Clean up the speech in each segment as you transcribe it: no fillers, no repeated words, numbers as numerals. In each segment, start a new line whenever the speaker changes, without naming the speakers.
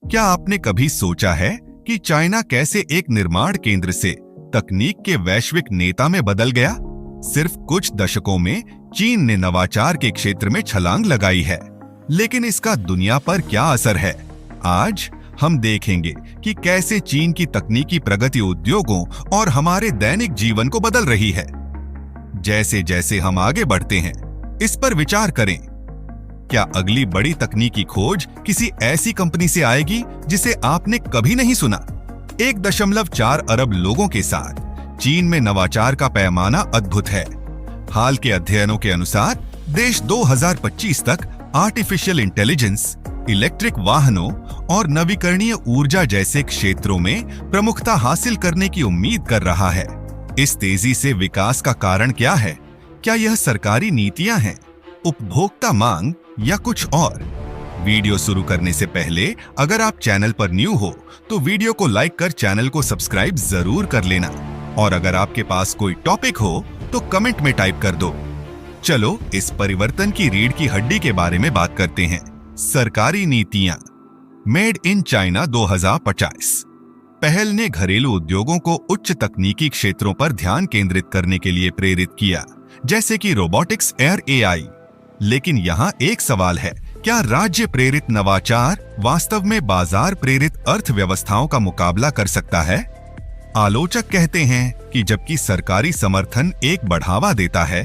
क्या आपने कभी सोचा है कि चाइना कैसे एक निर्माण केंद्र से तकनीक के वैश्विक नेता में बदल गया? सिर्फ कुछ दशकों में चीन ने नवाचार के क्षेत्र में छलांग लगाई है, लेकिन इसका दुनिया पर क्या असर है? आज हम देखेंगे कि कैसे चीन की तकनीकी प्रगति उद्योगों और हमारे दैनिक जीवन को बदल रही है। जैसे जैसे हम आगे बढ़ते हैं, इस पर विचार करें। क्या अगली बड़ी तकनीकी खोज किसी ऐसी कंपनी से आएगी जिसे आपने कभी नहीं सुना? 1.4 अरब लोगों के साथ चीन में नवाचार का पैमाना अद्भुत है। हाल के अध्ययनों के अनुसार देश 2025 तक आर्टिफिशियल इंटेलिजेंस, इलेक्ट्रिक वाहनों और नवीकरणीय ऊर्जा जैसे क्षेत्रों में प्रमुखता हासिल करने की उम्मीद कर रहा है। इस तेजी से विकास का कारण क्या है? क्या यह सरकारी नीतियां हैं, उपभोक्ता मांग या कुछ और? वीडियो शुरू करने से पहले अगर आप चैनल पर न्यू हो तो वीडियो को लाइक कर चैनल को सब्सक्राइब जरूर कर लेना, और अगर आपके पास कोई टॉपिक हो तो कमेंट में टाइप कर दो। चलो इस परिवर्तन की रीढ़ की हड्डी के बारे में बात करते हैं। सरकारी नीतियां। मेड इन चाइना 2050 पहल ने घरेलू उद्योगों को उच्च तकनीकी क्षेत्रों पर ध्यान केंद्रित करने के लिए प्रेरित किया, जैसे कि रोबोटिक्स, एयर, एआई। लेकिन यहाँ एक सवाल है, क्या राज्य प्रेरित नवाचार वास्तव में बाजार प्रेरित अर्थव्यवस्थाओं का मुकाबला कर सकता है? आलोचक कहते हैं कि जबकि सरकारी समर्थन एक बढ़ावा देता है,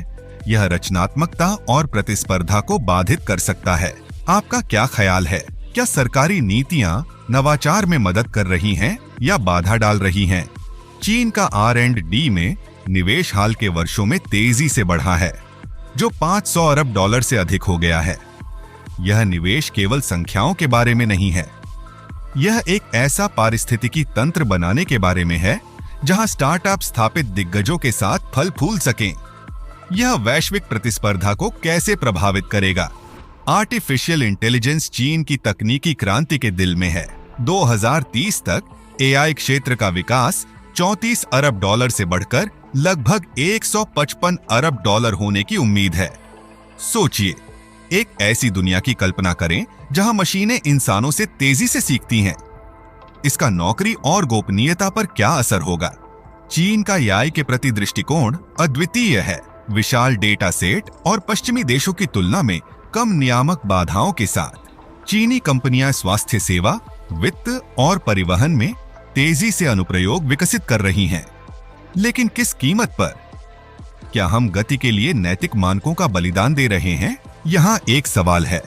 यह रचनात्मकता और प्रतिस्पर्धा को बाधित कर सकता है। आपका क्या ख्याल है? क्या सरकारी नीतियां नवाचार में मदद कर रही हैं या बाधा डाल रही हैं? चीन का R&D में निवेश हाल के वर्षों में तेजी से बढ़ा है, जो 500 अरब डॉलर से अधिक हो गया है। यह निवेश केवल संख्याओं के बारे में नहीं है, यह एक ऐसा पारिस्थितिकी तंत्र बनाने के बारे में है जहां स्टार्टअप स्थापित दिग्गजों के साथ फल फूल सकें। यह वैश्विक प्रतिस्पर्धा को कैसे प्रभावित करेगा? आर्टिफिशियल इंटेलिजेंस चीन की तकनीकी क्रांति के दिल में है। 2030 तक AI क्षेत्र का विकास 34 अरब डॉलर से बढ़कर लगभग 155 अरब डॉलर होने की उम्मीद है। सोचिए, एक ऐसी दुनिया की कल्पना करें जहां मशीनें इंसानों से तेजी से सीखती हैं। इसका नौकरी और गोपनीयता पर क्या असर होगा? चीन का AI के प्रति दृष्टिकोण अद्वितीय है। विशाल डेटा सेट और पश्चिमी देशों की तुलना में कम नियामक बाधाओं के साथ चीनी कंपनियां स्वास्थ्य सेवा, वित्त और परिवहन में तेजी से अनुप्रयोग विकसित कर रही हैं। लेकिन किस कीमत पर? क्या हम गति के लिए नैतिक मानकों का बलिदान दे रहे हैं? यहाँ एक सवाल है,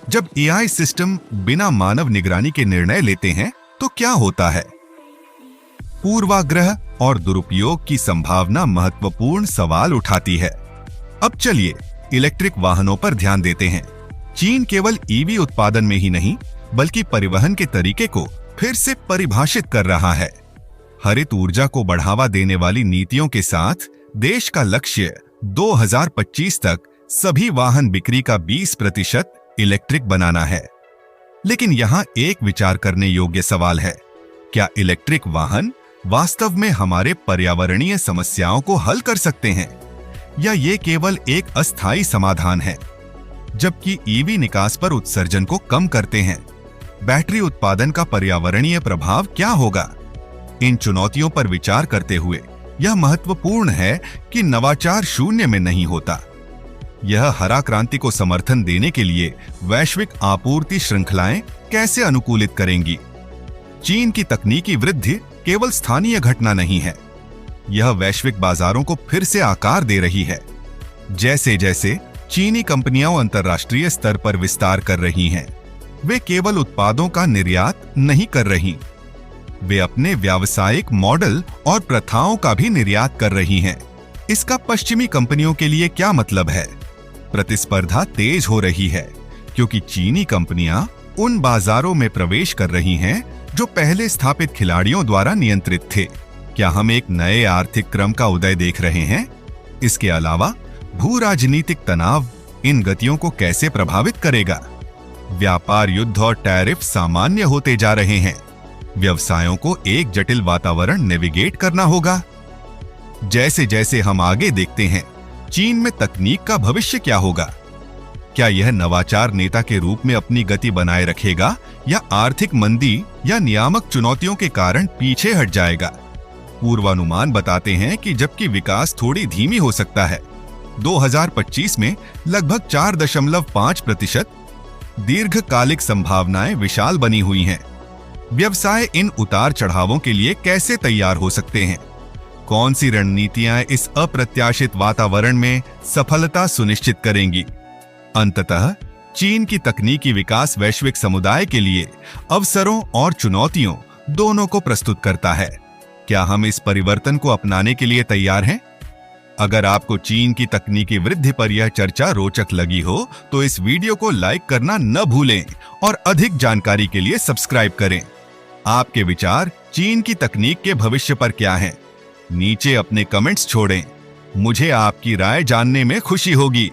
जब AI सिस्टम बिना मानव निगरानी के निर्णय लेते हैं तो क्या होता है? पूर्वाग्रह और दुरुपयोग की संभावना महत्वपूर्ण सवाल उठाती है। अब चलिए इलेक्ट्रिक वाहनों पर ध्यान देते हैं। चीन केवल EV उत्पादन में ही नहीं, बल्कि परिवहन के तरीके को फिर से परिभाषित कर रहा है। हरित ऊर्जा को बढ़ावा देने वाली नीतियों के साथ देश का लक्ष्य 2025 तक सभी वाहन बिक्री का 20% इलेक्ट्रिक बनाना है। लेकिन यहाँ एक विचार करने योग्य सवाल है, क्या इलेक्ट्रिक वाहन वास्तव में हमारे पर्यावरणीय समस्याओं को हल कर सकते हैं, या ये केवल एक अस्थायी समाधान है? जबकि EV निकास पर उत्सर्जन को कम करते हैं, बैटरी उत्पादन का पर्यावरणीय प्रभाव क्या होगा? इन चुनौतियों पर विचार करते हुए यह महत्वपूर्ण है कि नवाचार शून्य में नहीं होता। यह हरा क्रांति को समर्थन देने के लिए वैश्विक आपूर्ति श्रृंखलाएं कैसे अनुकूलित करेंगी? चीन की तकनीकी वृद्धि केवल स्थानीय घटना नहीं है, यह वैश्विक बाजारों को फिर से आकार दे रही है। जैसे जैसे चीनी कंपनियां अंतर्राष्ट्रीय स्तर पर विस्तार कर रही हैं, वे केवल उत्पादों का निर्यात नहीं कर रही, वे अपने व्यावसायिक मॉडल और प्रथाओं का भी निर्यात कर रही हैं। इसका पश्चिमी कंपनियों के लिए क्या मतलब है? प्रतिस्पर्धा तेज हो रही है, क्योंकि चीनी कंपनियां उन बाजारों में प्रवेश कर रही हैं जो पहले स्थापित खिलाड़ियों द्वारा नियंत्रित थे। क्या हम एक नए आर्थिक क्रम का उदय देख रहे हैं? इसके अलावा भू राजनीतिक तनाव इन गतियों को कैसे प्रभावित करेगा? व्यापार युद्ध और टैरिफ सामान्य होते जा रहे हैं, व्यवसायों को एक जटिल वातावरण नेविगेट करना होगा। जैसे जैसे हम आगे देखते हैं, चीन में तकनीक का भविष्य क्या होगा? क्या यह नवाचार नेता के रूप में अपनी गति बनाए रखेगा या आर्थिक मंदी या नियामक चुनौतियों के कारण पीछे हट जाएगा? पूर्वानुमान बताते हैं कि जबकि विकास थोड़ी धीमी हो सकता है, 2025 में लगभग 4.5%, दीर्घकालिक संभावनाएं विशाल बनी हुई हैं। व्यवसाय इन उतार चढ़ावों के लिए कैसे तैयार हो सकते हैं? कौन सी रणनीतियां इस अप्रत्याशित वातावरण में सफलता सुनिश्चित करेंगी? अंततः चीन की तकनीकी विकास वैश्विक समुदाय के लिए अवसरों और चुनौतियों दोनों को प्रस्तुत करता है। क्या हम इस परिवर्तन को अपनाने के लिए तैयार हैं? अगर आपको चीन की तकनीकी वृद्धि पर यह चर्चा रोचक लगी हो तो इस वीडियो को लाइक करना न भूलें और अधिक जानकारी के लिए सब्सक्राइब करें। आपके विचार चीन की तकनीक के भविष्य पर क्या हैं? नीचे अपने कमेंट्स छोड़ें। मुझे आपकी राय जानने में खुशी होगी।